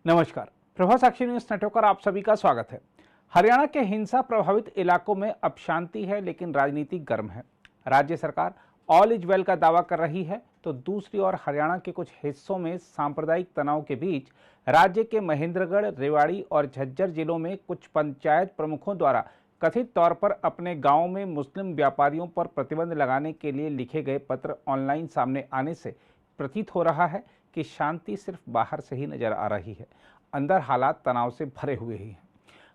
नमस्कार। प्रभा साक्षी news network पर आप सभी का स्वागत है। हरियाणा के हिंसा प्रभावित इलाकों में अब शांति है, लेकिन राजनीति गर्म है। राज्य सरकार ऑल इज वेल का दावा कर रही है, तो दूसरी ओर हरियाणा के कुछ हिस्सों में सांप्रदायिक तनाव के बीच राज्य के महेंद्रगढ़, रेवाड़ी और झज्जर जिलों में कुछ पंचायत प्रमुखों द्वारा कथित तौर पर अपने गांवों में मुस्लिम व्यापारियों पर प्रतिबंध लगाने के लिए लिखे गए पत्र ऑनलाइन सामने आने से प्रतीत हो रहा है कि शांति सिर्फ बाहर से ही नजर आ रही है, अंदर हालात तनाव से भरे हुए ही हैं।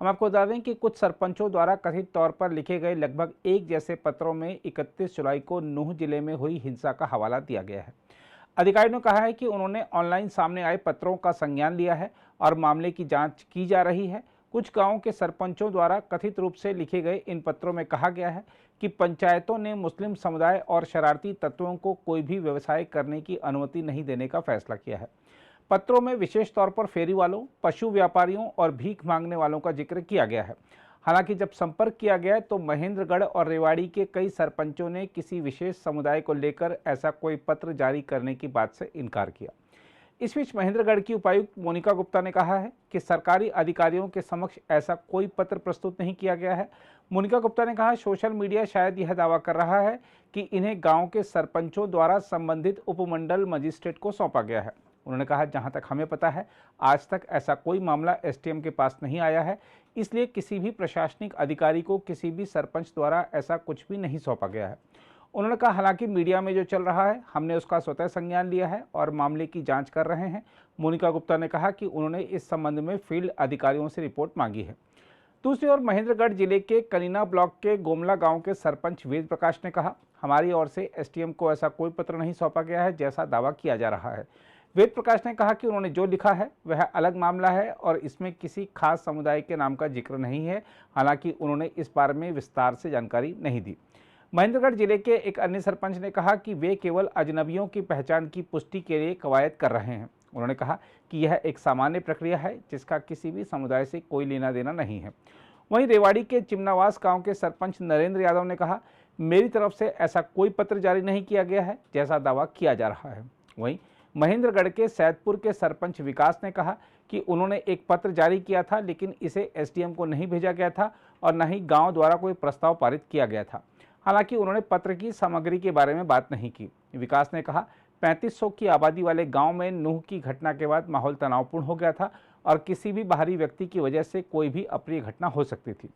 हम आपको बता दें कि कुछ सरपंचों द्वारा कथित तौर पर लिखे गए लगभग एक जैसे पत्रों में 31 जुलाई को नूंह जिले में हुई हिंसा का हवाला दिया गया है। अधिकारियों ने कहा है कि उन्होंने ऑनलाइन सामने आए पत्रों का संज्ञान लिया है और मामले की जांच की जा रही है। कुछ गांवों के सरपंचों द्वारा कथित रूप से लिखे गए इन पत्रों में कहा गया है कि पंचायतों ने मुस्लिम समुदाय और शरारती तत्वों को कोई भी व्यवसाय करने की अनुमति नहीं देने का फैसला किया है। पत्रों में विशेष तौर पर फेरी वालों, पशु व्यापारियों और भीख मांगने वालों का जिक्र किया गया है। हालांकि जब संपर्क किया गया तो महेंद्रगढ़ और रेवाड़ी के कई सरपंचों ने किसी विशेष समुदाय को लेकर ऐसा कोई पत्र जारी करने की बात से इनकार किया। इस बीच महेंद्रगढ़ की उपायुक्त मोनिका गुप्ता ने कहा है कि सरकारी अधिकारियों के समक्ष ऐसा कोई पत्र प्रस्तुत नहीं किया गया है। मोनिका गुप्ता ने कहा, सोशल मीडिया शायद यह दावा कर रहा है कि इन्हें गांव के सरपंचों द्वारा संबंधित उपमंडल मजिस्ट्रेट को सौंपा गया है। उन्होंने कहा, जहां तक हमें पता है आज तक ऐसा कोई मामला एसडीएम के पास नहीं आया है, इसलिए किसी भी प्रशासनिक अधिकारी को किसी भी सरपंच द्वारा ऐसा कुछ भी नहीं सौंपा गया है। उन्होंने कहा, हालांकि मीडिया में जो चल रहा है हमने उसका स्वतः संज्ञान लिया है और मामले की जांच कर रहे हैं। मोनिका गुप्ता ने कहा कि उन्होंने इस संबंध में फील्ड अधिकारियों से रिपोर्ट मांगी है। दूसरी ओर महेंद्रगढ़ जिले के कनीना ब्लॉक के गोमला गांव के सरपंच वेद प्रकाश ने कहा, हमारी ओर से एसडीएम को ऐसा कोई पत्र नहीं सौंपा गया है जैसा दावा किया जा रहा है। वेद प्रकाश ने कहा कि उन्होंने जो लिखा है वह अलग मामला है और इसमें किसी खास समुदाय के नाम का जिक्र नहीं है। हालांकि उन्होंने इस बारे में विस्तार से जानकारी नहीं दी। महेंद्रगढ़ जिले के एक अन्य सरपंच ने कहा कि वे केवल अजनबियों की पहचान की पुष्टि के लिए कवायद कर रहे हैं। उन्होंने कहा कि यह एक सामान्य प्रक्रिया है जिसका किसी भी समुदाय से कोई लेना देना नहीं है। वहीं रेवाड़ी के चिमनावास गांव के सरपंच नरेंद्र यादव ने कहा, मेरी तरफ से ऐसा कोई पत्र जारी नहीं किया गया है जैसा दावा किया जा रहा है। वहीं महेंद्रगढ़ के सैदपुर के सरपंच विकास ने कहा कि उन्होंने एक पत्र जारी किया था, लेकिन इसे एसडीएम को नहीं भेजा गया था और न ही गांव द्वारा कोई प्रस्ताव पारित किया गया था। हालांकि उन्होंने पत्र की सामग्री के बारे में बात नहीं की। विकास ने कहा, 3500 की आबादी वाले गांव में नूंह की घटना के बाद माहौल तनावपूर्ण हो गया था और किसी भी बाहरी व्यक्ति की वजह से कोई भी अप्रिय घटना हो सकती थी।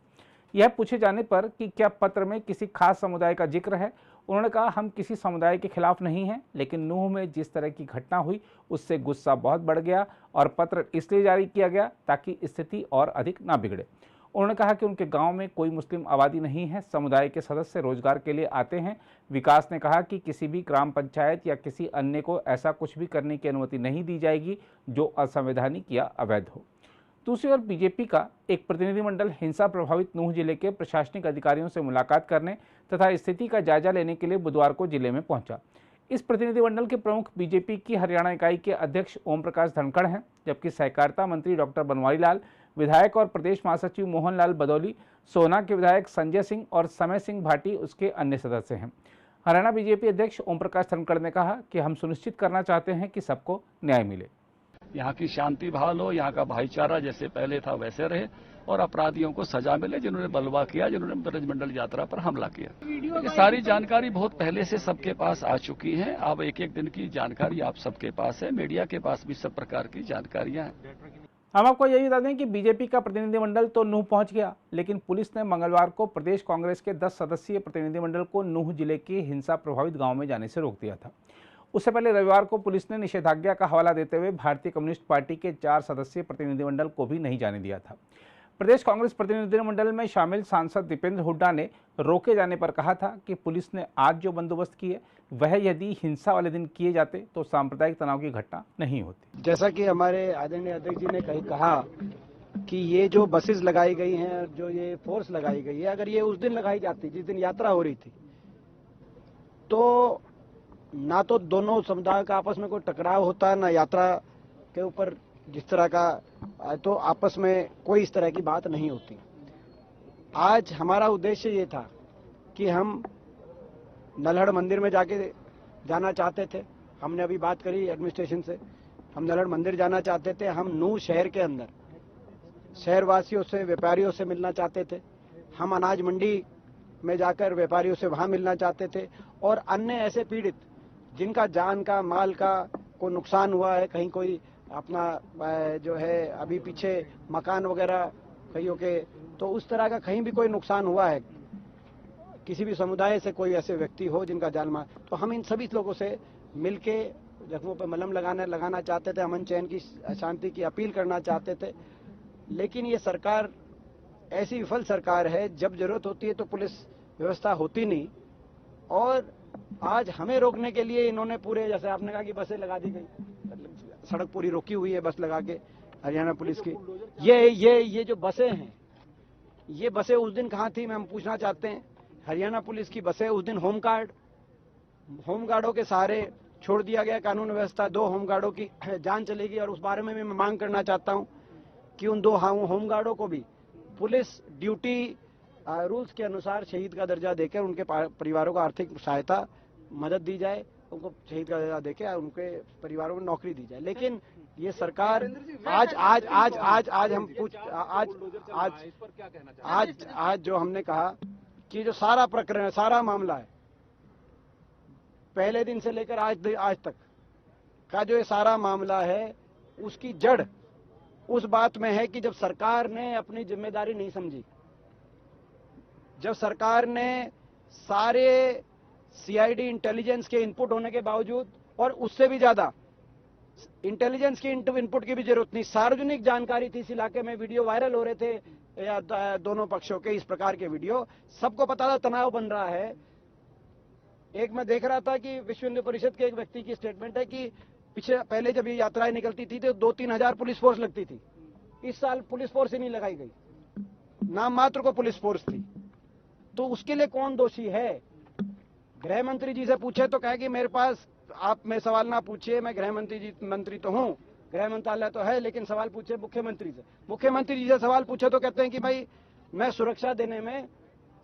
यह पूछे जाने पर कि क्या पत्र में किसी खास समुदाय का जिक्र है, उन्होंने कहा, हम किसी समुदाय के खिलाफ नहीं हैं, लेकिन नूंह में जिस तरह की घटना हुई उससे गुस्सा बहुत बढ़ गया और पत्र इसलिए जारी किया गया ताकि स्थिति और अधिक ना बिगड़े। उन्होंने कहा कि उनके गांव में कोई मुस्लिम आबादी नहीं है, समुदाय के सदस्य रोजगार के लिए आते हैं। विकास ने कहा कि किसी भी ग्राम पंचायत या किसी अन्य को ऐसा कुछ भी करने की अनुमति नहीं दी जाएगी जो असंवैधानिक या अवैध हो। दूसरी ओर बीजेपी का एक प्रतिनिधिमंडल हिंसा प्रभावित नूंह जिले के प्रशासनिक अधिकारियों से मुलाकात करने तथा स्थिति का जायजा लेने के लिए बुधवार को जिले में पहुंचा। इस प्रतिनिधिमंडल के प्रमुख बीजेपी की हरियाणा इकाई के अध्यक्ष ओम प्रकाश धनखड़ हैं, जबकि सहकारिता मंत्री डॉक्टर बनवारी लाल, विधायक और प्रदेश महासचिव मोहन लाल बदौली, सोना के विधायक संजय सिंह और समय सिंह भाटी उसके अन्य सदस्य हैं। हरियाणा बीजेपी अध्यक्ष ओम प्रकाश धनखड़ ने कहा कि हम सुनिश्चित करना चाहते हैं कि सबको न्याय मिले। यहाँ की शांति बहाल हो, यहाँ का भाईचारा जैसे पहले था वैसे रहे और अपराधियों को सजा मिले जिन्होंने बलवा किया, जिन्होंने ब्रजमंडल यात्रा पर हमला किया। ये सारी जानकारी बहुत पहले से सबके पास आ चुकी है। अब एक एक दिन की जानकारी आप सबके पास है, मीडिया के पास भी सब प्रकार की जानकारियां हैं। हम आपको यही बता दें कि बीजेपी का प्रतिनिधिमंडल तो नूंह पहुंच गया, लेकिन पुलिस ने मंगलवार को प्रदेश कांग्रेस के 10 सदस्यीय प्रतिनिधिमंडल को नूंह जिले के हिंसा प्रभावित गांव में जाने से रोक दिया था। उससे पहले रविवार को पुलिस ने निषेधाज्ञा का हवाला देते हुए भारतीय कम्युनिस्ट पार्टी के 4 सदस्यीय प्रतिनिधिमंडल को भी नहीं जाने दिया था। प्रदेश कांग्रेस प्रतिनिधिमंडल में शामिल सांसद दीपेंद्र हुड्डा ने रोके जाने पर कहा था कि पुलिस ने आज जो बंदोबस्त किए वह यदि हिंसा वाले दिन किए जाते तो सांप्रदायिक तनाव की घटना नहीं होती। जैसा कि हमारे आदरणीय अध्यक्ष जी ने कहा कि ये जो बसेस लगाई गई हैं, जो ये फोर्स लगाई गई है, अगर ये उस दिन लगाई जाती जिस दिन यात्रा हो रही थी, तो ना तो दोनों समुदायों का आपस में कोई टकराव होता, ना यात्रा के ऊपर जिस तरह का तो आपस में कोई इस तरह की बात नहीं होती। आज हमारा उद्देश्य ये था कि हम नल्हड़ मंदिर में जाके जाना चाहते थे। हमने अभी बात करी एडमिनिस्ट्रेशन से हम नलड़ मंदिर जाना चाहते थे, हम नूह शहर के अंदर शहरवासियों से, व्यापारियों से मिलना चाहते थे, हम अनाज मंडी में जाकर व्यापारियों से वहां मिलना चाहते थे, और अन्य ऐसे पीड़ित जिनका जान का, माल का को नुकसान हुआ है, कहीं कोई अपना जो है अभी पीछे मकान वगैरह कईयों के, तो उस तरह का कहीं भी कोई नुकसान हुआ है, किसी भी समुदाय से कोई ऐसे व्यक्ति हो जिनका जान माल, तो हम इन सभी लोगों से मिलके जख्मों पर मलहम लगाना चाहते थे, अमन चैन की, शांति की अपील करना चाहते थे। लेकिन ये सरकार ऐसी विफल सरकार है, जब जरूरत होती है तो पुलिस व्यवस्था होती नहीं, और आज हमें रोकने के लिए इन्होंने पूरे, जैसे आपने कहा कि बसें लगा दी गई, सड़क पूरी रोकी हुई है बस लगा के हरियाणा पुलिस की। ये जो बसें हैं, ये बसें उस दिन कहाँ थी, हम पूछना चाहते हैं। हरियाणा पुलिस की बसें उस दिन होमगार्डों के सहारे छोड़ दिया गया कानून व्यवस्था, 2 होमगार्डों की जान चलेगी, और उस बारे में मैं मांग करना चाहता हूं कि उन 2 होमगार्डों को भी पुलिस ड्यूटी रूल्स के अनुसार शहीद का दर्जा देकर उनके परिवारों को आर्थिक सहायता, मदद दी जाए, उनको शहीद का दर्जा देकर उनके परिवारों में नौकरी दी जाए। लेकिन ये सरकार आज हम पूछ आज जो हमने कहा कि जो सारा प्रकरण, सारा मामला है, पहले दिन से लेकर आज तक का जो ये सारा मामला है, उसकी जड़ उस बात में है कि जब सरकार ने अपनी जिम्मेदारी नहीं समझी, जब सरकार ने सारे सीआईडी इंटेलिजेंस के इनपुट होने के बावजूद, और उससे भी ज्यादा इंटेलिजेंस की इनपुट की भी जरूरत नहीं, सार्वजनिक जानकारी थी इस इलाके में, वीडियो वायरल हो रहे थे या दोनों पक्षों के इस प्रकार के वीडियो, सबको पता था तनाव बन रहा है। एक मैं देख रहा था कि विश्व हिंदू परिषद के एक व्यक्ति की स्टेटमेंट है कि पहले जब ये यात्राएं निकलती थी तो 2-3 हजार पुलिस फोर्स लगती थी, इस साल पुलिस फोर्स ही नहीं लगाई गई, नाम मात्र को पुलिस फोर्स थी। तो उसके लिए कौन दोषी है? गृह मंत्री जी से पूछे तो कहे कि मेरे पास आप में सवाल ना पूछिए, मैं गृह मंत्री तो हूं, गृह मंत्रालय तो है, लेकिन सवाल पूछे मुख्यमंत्री से। मुख्यमंत्री जी से सवाल पूछे तो कहते हैं कि भाई मैं सुरक्षा देने में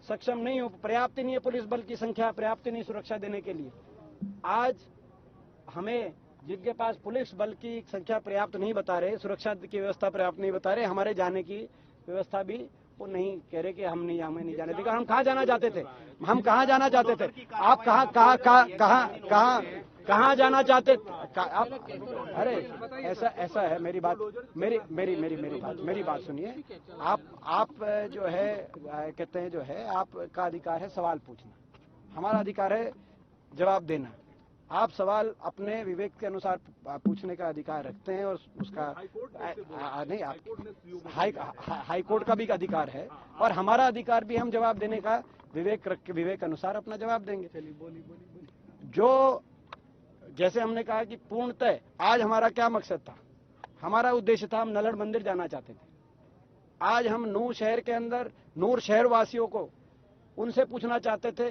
सक्षम नहीं हूं, पर्याप्त नहीं है पुलिस बल की संख्या, पर्याप्त नहीं सुरक्षा देने के लिए। आज हमें जिनके पास पुलिस बल की संख्या पर्याप्त नहीं बता रहे, सुरक्षा की व्यवस्था पर्याप्त नहीं बता रहे, हमारे जाने की व्यवस्था भी वो नहीं कह रहे कि हमें नहीं जाने देगा। हम कहाँ जाना चाहते थे? हम कहाँ जाना चाहते थे? आप कहाँ जाना चाहते आप? अरे ऐसा है, मेरी बात सुनिए। आप जो है कहते हैं, जो है आपका अधिकार है सवाल पूछना, हमारा अधिकार है जवाब देना। आप सवाल अपने विवेक के अनुसार पूछने का अधिकार रखते हैं, और उसका नहीं, आप हाई कोर्ट का भी अधिकार है, और हमारा अधिकार भी हम जवाब देने का विवेक अनुसार अपना जवाब देंगे। जो जैसे हमने कहा कि पूर्णतः आज हमारा क्या मकसद था, हमारा उद्देश्य था, हम नलड़ मंदिर जाना चाहते थे। आज हम नूह शहर के अंदर नूर शहर वासियों को उनसे पूछना चाहते थे,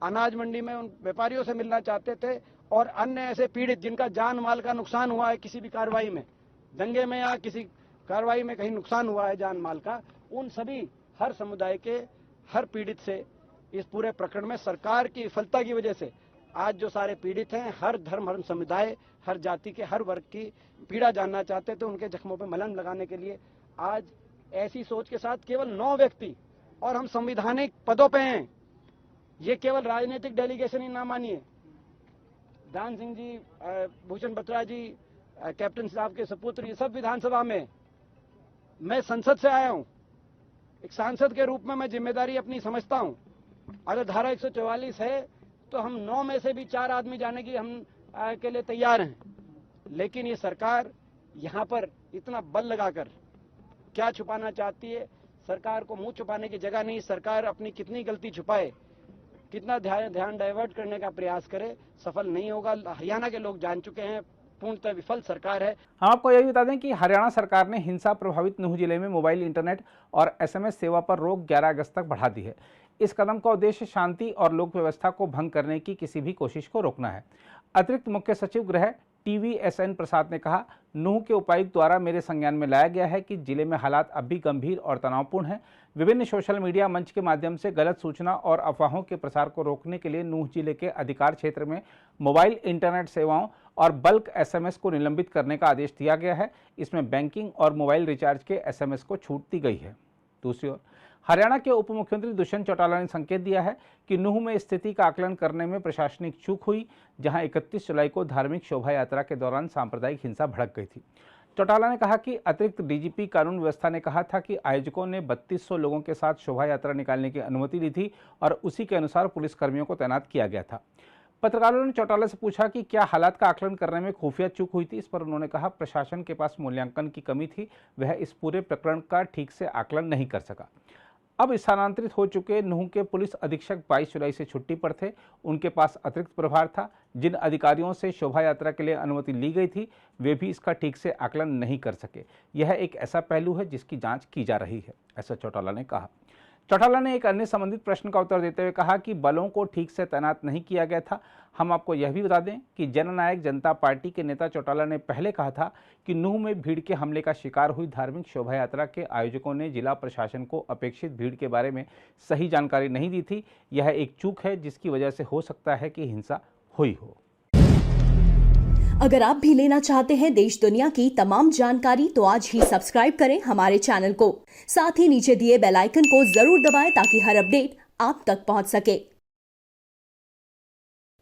अनाज मंडी में उन व्यापारियों से मिलना चाहते थे, और अन्य ऐसे पीड़ित जिनका जान माल का नुकसान हुआ है किसी भी कार्रवाई में, दंगे में या किसी कार्रवाई में कहीं नुकसान हुआ है जान माल का, उन सभी हर समुदाय के हर पीड़ित से इस पूरे प्रकरण में सरकार की विफलता की वजह से आज जो सारे पीड़ित हैं, हर धर्म, हर समुदाय, हर जाति के, हर वर्ग की पीड़ा जानना चाहते थे, उनके जख्मों पर मलहम लगाने के लिए आज ऐसी सोच के साथ केवल 9 व्यक्ति, और हम संवैधानिक पदों पे हैं, ये केवल राजनीतिक डेलीगेशन ही ना मानिए। दान सिंह जी, भूषण बत्रा जी, कैप्टन साहब के सपुत्र, ये सब विधानसभा में, मैं संसद से आया हूं, एक सांसद के रूप में मैं जिम्मेदारी अपनी समझता हूं। अगर धारा 144 है तो हम 9 में से भी 4 आदमी जाने की हम के लिए तैयार हैं, लेकिन ये सरकार यहां पर इतना बल लगाकर क्या छुपाना चाहती है? सरकार को मुंह छुपाने की जगह नहीं, सरकार अपनी कितनी गलती छुपाए, कितना ध्यान डाइवर्ट करने का प्रयास करे, सफल नहीं होगा। हरियाणा के लोग जान चुके हैं, पूर्णतः विफल सरकार है। हम आपको यह भी बता दें कि हरियाणा सरकार ने हिंसा प्रभावित नूह जिले में मोबाइल, इंटरनेट और एसएमएस सेवा पर रोक 11 अगस्त तक बढ़ा दी है। इस कदम का उद्देश्य शांति और लोक व्यवस्था को भंग करने की किसी भी कोशिश को रोकना है। अतिरिक्त मुख्य सचिव गृह TVSN प्रसाद ने कहा, नूह के उपायुक्त द्वारा मेरे संज्ञान में लाया गया है कि जिले में हालात अब भी गंभीर और तनावपूर्ण हैं। विभिन्न सोशल मीडिया मंच के माध्यम से गलत सूचना और अफवाहों के प्रसार को रोकने के लिए नूह जिले के अधिकार क्षेत्र में मोबाइल, इंटरनेट सेवाओं और बल्क एसएमएस को निलंबित करने का आदेश दिया गया है। इसमें बैंकिंग और मोबाइल रिचार्ज के एसएमएस को छूट दी गई है। दूसरी ओर हरियाणा के उप मुख्यमंत्री दुष्यंत चौटाला ने संकेत दिया है कि नूंह में स्थिति का आकलन करने में प्रशासनिक चूक हुई, जहां 31 जुलाई को धार्मिक शोभा यात्रा के दौरान सांप्रदायिक हिंसा भड़क गई थी। चौटाला ने कहा कि अतिरिक्त डीजीपी कानून व्यवस्था ने कहा था कि आयोजकों ने 3200 लोगों के साथ शोभा यात्रा निकालने की अनुमति ली थी और उसी के अनुसार पुलिसकर्मियों को तैनात किया गया था। पत्रकारों ने चौटाला से पूछा कि क्या हालात का आकलन करने में खुफिया चूक हुई थी। इस पर उन्होंने कहा प्रशासन के पास मूल्यांकन की कमी थी, वह इस पूरे प्रकरण का ठीक से आकलन नहीं कर सका। अब स्थानांतरित हो चुके नूंह के पुलिस अधीक्षक 22 जुलाई से छुट्टी पर थे। उनके पास अतिरिक्त प्रभार था। जिन अधिकारियों से शोभा यात्रा के लिए अनुमति ली गई थी वे भी इसका ठीक से आकलन नहीं कर सके। यह एक ऐसा पहलू है जिसकी जांच की जा रही है, ऐसा चौटाला ने कहा। चौटाला ने एक अन्य संबंधित प्रश्न का उत्तर देते हुए कहा कि बलों को ठीक से तैनात नहीं किया गया था। हम आपको यह भी बता दें कि जननायक जनता पार्टी के नेता चौटाला ने पहले कहा था कि नूंह में भीड़ के हमले का शिकार हुई धार्मिक शोभा यात्रा के आयोजकों ने जिला प्रशासन को अपेक्षित भीड़ के बारे में सही जानकारी नहीं दी थी। यह एक चूक है जिसकी वजह से हो सकता है कि हिंसा हुई हो। अगर आप भी लेना चाहते हैं देश दुनिया की तमाम जानकारी तो आज ही सब्सक्राइब करें हमारे चैनल को। साथ ही नीचे दिए बेल आइकन को जरूर दबाएं ताकि हर अपडेट आप तक पहुंच सके।